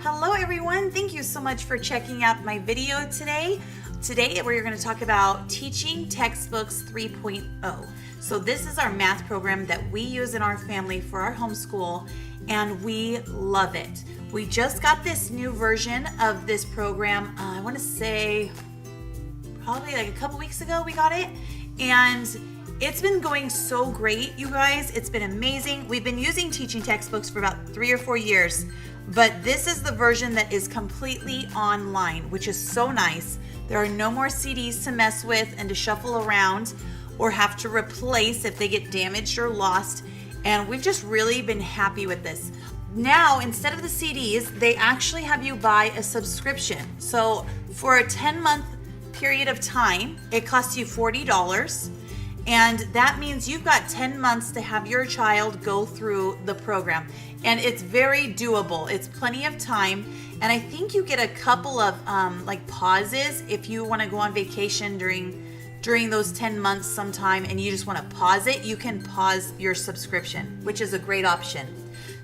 Hello everyone, thank you so much for checking out my video today. Today we're going to talk about Teaching Textbooks 3.0. So this is our math program that we use in our family for our homeschool, and we love it. We just got this new version of this program, I want to say probably like a couple weeks ago we got it, and it's been going so great, you guys. It's been amazing. We've been using teaching textbooks for about 3 or 4 years, but this is the version that is completely online, which is so nice. There are no more CDs to mess with and to shuffle around or have to replace if they get damaged or lost, and we've just really been happy with this. Now, instead of the CDs, they actually have you buy a subscription. So for a 10-month period of time, it costs you $40. And that means you've got 10 months to have your child go through the program. And it's very doable. It's plenty of time. And I think you get a couple of like pauses if you want to go on vacation during those 10 months sometime and you just want to pause it, you can pause your subscription, which is a great option.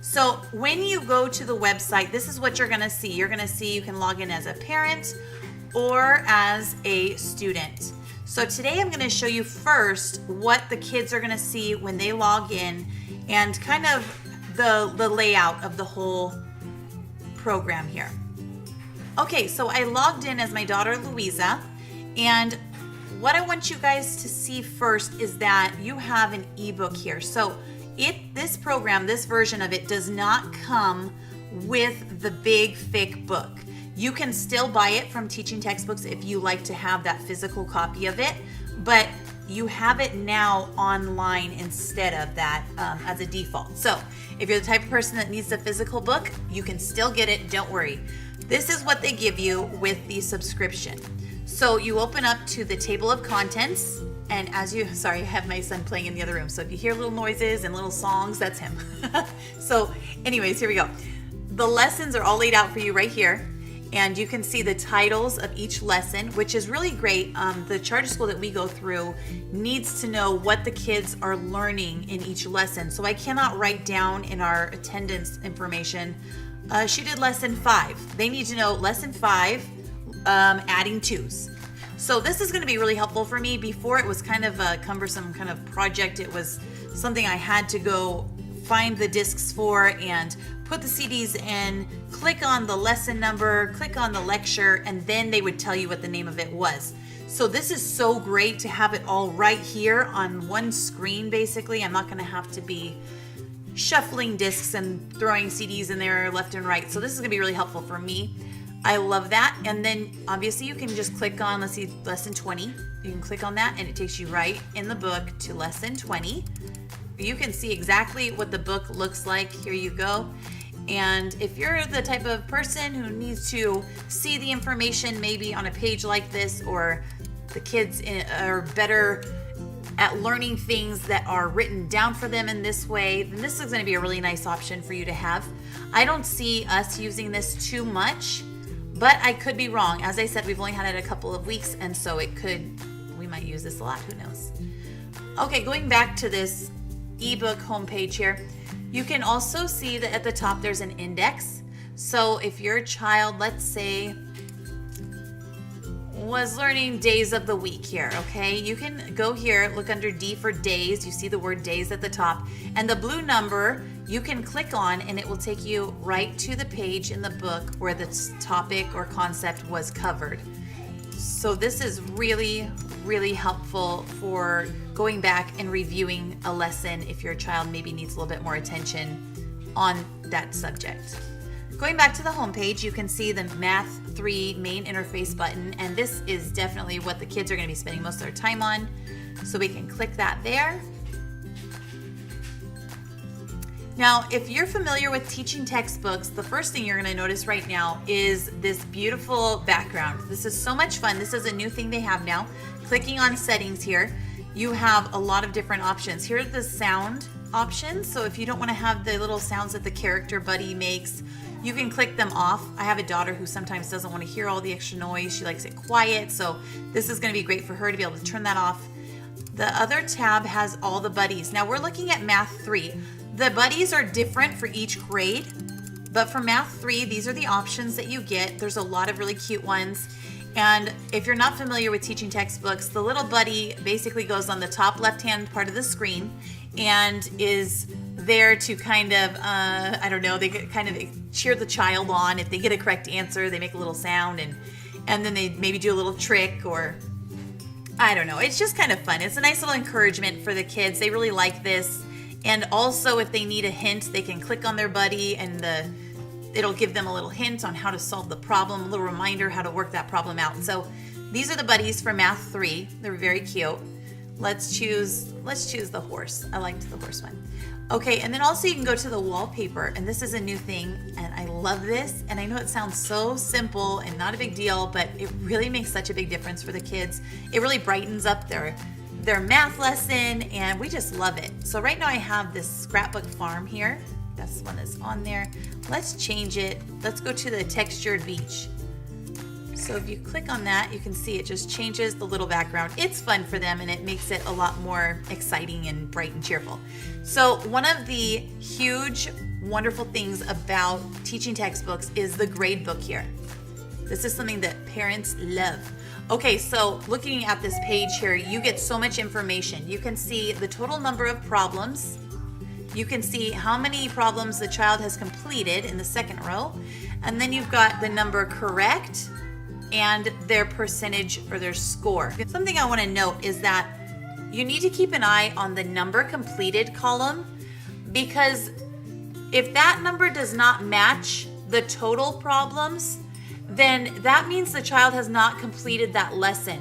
So when you go to the website, this is what you're going to see. You're going to see you can log in as a parent or as a student. So today I'm going to show you first what the kids are going to see when they log in and kind of the layout of the whole program here. Okay, so I logged in as my daughter Louisa, and what I want you guys to see first is that you have an ebook here. So this program, this version of it, does not come with the big thick book. You can still buy it from Teaching Textbooks if you like to have that physical copy of it, but you have it now online instead of that as a default. So if you're the type of person that needs the physical book, you can still get it, don't worry. This is what they give you with the subscription. So you open up to the table of contents, and sorry, I have my son playing in the other room, so if you hear little noises and little songs, that's him. So anyways, here we go. The lessons are all laid out for you right here. And you can see the titles of each lesson, which is really great. The charter school that we go through needs to know what the kids are learning in each lesson. So I cannot write down in our attendance information, she did lesson 5. They need to know lesson 5, adding twos. So this is going to be really helpful for me. Before, it was kind of a cumbersome kind of project. It was something I had to go find the discs for and put the CDs in, click on the lesson number, click on the lecture, and then they would tell you what the name of it was. So this is so great to have it all right here on one screen, basically. I'm not going to have to be shuffling discs and throwing CDs in there left and right. So this is going to be really helpful for me. I love that. And then obviously you can just click on, let's see, lesson 20. You can click on that and it takes you right in the book to lesson 20. You can see exactly what the book looks like. Here you go. And if you're the type of person who needs to see the information maybe on a page like this, or the kids are better at learning things that are written down for them in this way, then this is going to be a really nice option for you to have. I don't see us using this too much, but I could be wrong. As I said, we've only had it a couple of weeks, and so we might use this a lot, who knows. Okay, going back to this ebook homepage here, you can also see that at the top there's an index. So if your child, let's say, was learning days of the week here, okay, you can go here, look under D for days. You see the word days at the top, and the blue number you can click on and it will take you right to the page in the book where the topic or concept was covered. So this is really, really helpful for going back and reviewing a lesson if your child maybe needs a little bit more attention on that subject. Going back to the home page, you can see the Math 3 main interface button, and this is definitely what the kids are going to be spending most of their time on. So we can click that there. Now, if you're familiar with teaching textbooks, the first thing you're going to notice right now is this beautiful background. This is so much fun. This is a new thing they have now. Clicking on settings here, you have a lot of different options. Here are the sound options. So if you don't want to have the little sounds that the character buddy makes, you can click them off. I have a daughter who sometimes doesn't want to hear all the extra noise. She likes it quiet. So this is going to be great for her to be able to turn that off. The other tab has all the buddies. Now we're looking at Math 3. The buddies are different for each grade. But for Math 3, these are the options that you get. There's a lot of really cute ones. And if you're not familiar with teaching textbooks, the little buddy basically goes on the top left-hand part of the screen and is there to kind of, I don't know, they kind of cheer the child on. If they get a correct answer, they make a little sound and then they maybe do a little trick, or I don't know. It's just kind of fun. It's a nice little encouragement for the kids. They really like this. And also, if they need a hint, they can click on their buddy and it'll give them a little hint on how to solve the problem, a little reminder how to work that problem out. So these are the buddies for Math 3. They're very cute. Let's choose the horse. I liked the horse one. Okay, and then also you can go to the wallpaper, and this is a new thing, and I love this. And I know it sounds so simple and not a big deal, but it really makes such a big difference for the kids. It really brightens up their math lesson, and we just love it. So right now I have this scrapbook farm here. That's the one that's on there. Let's change it. Let's go to the textured beach. So if you click on that, you can see it just changes the little background. It's fun for them, and it makes it a lot more exciting and bright and cheerful. So one of the huge, wonderful things about teaching textbooks is the grade book here. This is something that parents love. Okay, so looking at this page here, you get so much information. You can see the total number of problems. You can see how many problems the child has completed in the second row. And then you've got the number correct and their percentage or their score. Something I want to note is that you need to keep an eye on the number completed column, because if that number does not match the total problems, then that means the child has not completed that lesson.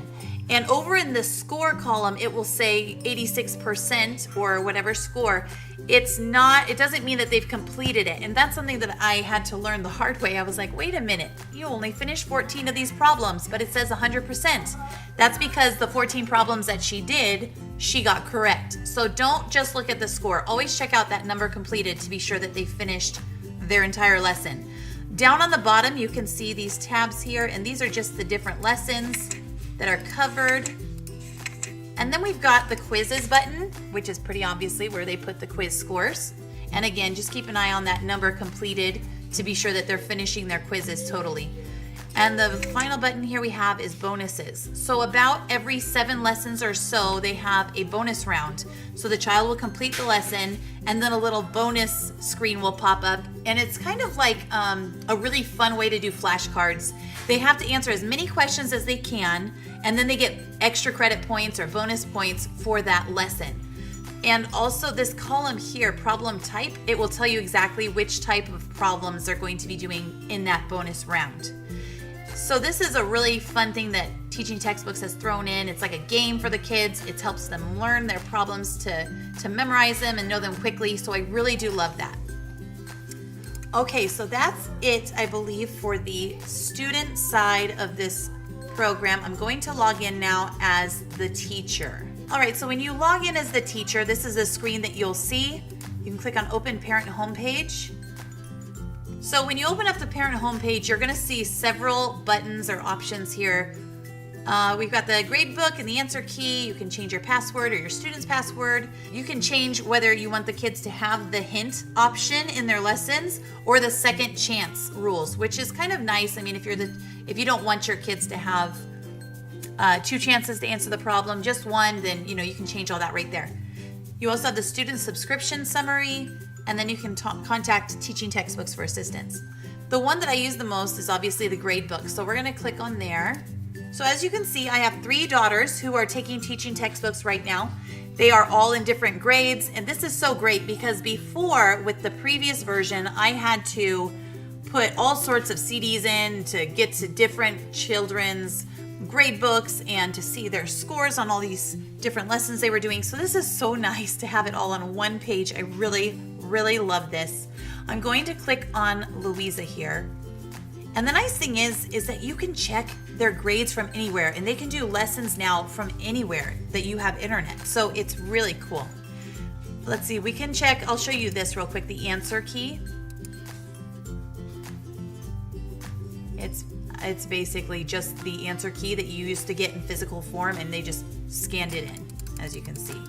And over in the score column, it will say 86% or whatever score. It doesn't mean that they've completed it. And that's something that I had to learn the hard way. I was like, wait a minute, you only finished 14 of these problems, but it says 100%. That's because the 14 problems that she did, she got correct. So don't just look at the score. Always check out that number completed to be sure that they finished their entire lesson. Down on the bottom, you can see these tabs here, and these are just the different lessons that are covered. And then we've got the quizzes button, which is pretty obviously where they put the quiz scores. And again, just keep an eye on that number completed to be sure that they're finishing their quizzes totally. And the final button here we have is bonuses. So about every 7 lessons or so, they have a bonus round. So the child will complete the lesson, and then a little bonus screen will pop up. And it's kind of like a really fun way to do flashcards. They have to answer as many questions as they can, and then they get extra credit points or bonus points for that lesson. And also this column here, problem type, it will tell you exactly which type of problems they're going to be doing in that bonus round. So this is a really fun thing that Teaching Textbooks has thrown in. It's like a game for the kids. It helps them learn their problems to memorize them and know them quickly. So I really do love that. Okay, so that's it, I believe, for the student side of this program. I'm going to log in now as the teacher. All right, so when you log in as the teacher, this is a screen that you'll see. You can click on Open Parent Homepage. So when you open up the parent homepage, you're going to see several buttons or options here. We've got the grade book and the answer key. You can change your password or your student's password. You can change whether you want the kids to have the hint option in their lessons or the second chance rules, which is kind of nice. I mean, if you don't want your kids to have 2 chances to answer the problem, just one, then you can change all that right there. You also have the student subscription summary, and then you can contact Teaching Textbooks for assistance. The one that I use the most is obviously the grade book. So we're going to click on there. So as you can see, I have 3 daughters who are taking Teaching Textbooks right now. They are all in different grades, and this is so great because before, with the previous version, I had to put all sorts of CDs in to get to different children's grade books and to see their scores on all these different lessons they were doing. So this is so nice to have it all on one page. I really love this. I'm going to click on Louisa here. And the nice thing is that you can check their grades from anywhere, and they can do lessons now from anywhere that you have internet. So it's really cool. Let's see, we can check, I'll show you this real quick, the answer key. It's basically just the answer key that you used to get in physical form, and they just scanned it in, as you can see.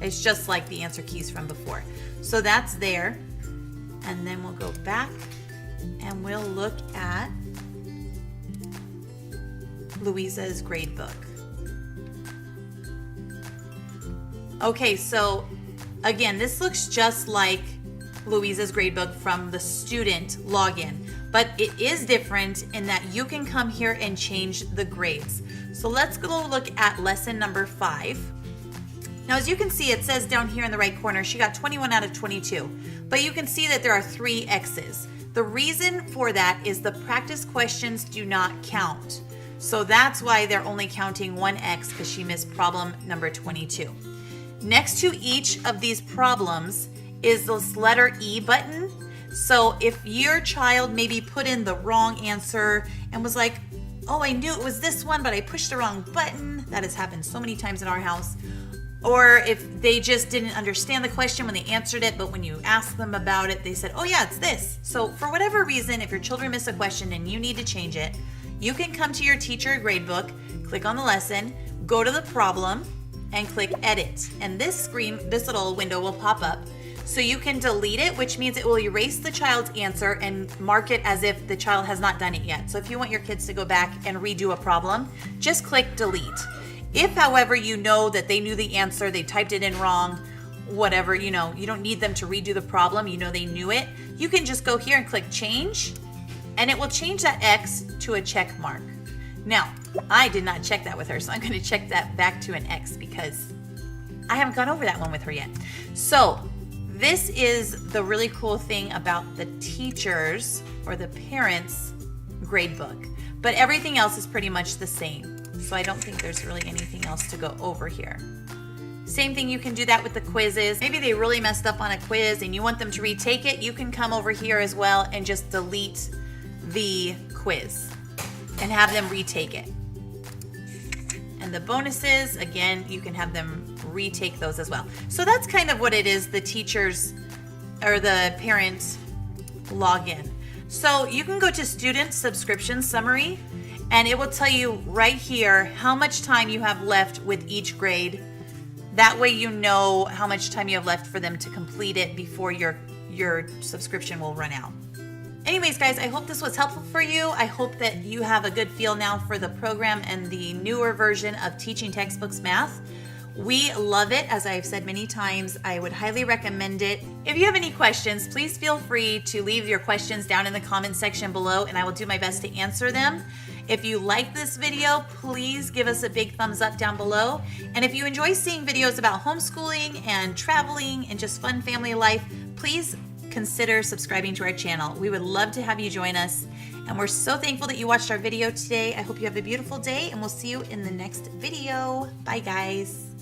It's just like the answer keys from before. So that's there. And then we'll go back and we'll look at Louisa's grade book. Okay, so again, this looks just like Louisa's gradebook from the student login, but it is different in that you can come here and change the grades. So let's go look at lesson number 5. Now, as you can see, it says down here in the right corner, she got 21 out of 22, but you can see that there are 3 X's. The reason for that is the practice questions do not count. So that's why they're only counting 1 X, because she missed problem number 22. Next to each of these problems is this letter E button. So if your child maybe put in the wrong answer and was like, oh, I knew it was this one, but I pushed the wrong button. That has happened so many times in our house. Or if they just didn't understand the question when they answered it, but when you asked them about it, they said, oh yeah, it's this. So for whatever reason, if your children miss a question and you need to change it, you can come to your teacher gradebook, click on the lesson, go to the problem, and click edit. And this screen, this little window will pop up. So you can delete it, which means it will erase the child's answer and mark it as if the child has not done it yet. So if you want your kids to go back and redo a problem, just click delete. If, however, you know that they knew the answer, they typed it in wrong, whatever, you don't need them to redo the problem, they knew it, you can just go here and click change, and it will change that X to a check mark. Now, I did not check that with her, so I'm going to check that back to an X because I haven't gone over that one with her yet. So this is the really cool thing about the teachers or the parents' gradebook, but everything else is pretty much the same. So I don't think there's really anything else to go over here. Same thing, you can do that with the quizzes. Maybe they really messed up on a quiz and you want them to retake it. You can come over here as well and just delete the quiz and have them retake it. And the bonuses, again, you can have them retake those as well. So that's kind of what it is, the teachers or the parents login. So you can go to student subscription summary and it will tell you right here how much time you have left with each grade. That way you know how much time you have left for them to complete it before your subscription will run out. Anyways, guys, I hope this was helpful for you. I hope that you have a good feel now for the program and the newer version of Teaching Textbooks Math. We love it. As I've said many times, I would highly recommend it. If you have any questions, please feel free to leave your questions down in the comment section below, and I will do my best to answer them. If you like this video, please give us a big thumbs up down below. And if you enjoy seeing videos about homeschooling and traveling and just fun family life, please consider subscribing to our channel. We would love to have you join us. And we're so thankful that you watched our video today. I hope you have a beautiful day, and we'll see you in the next video. Bye, guys.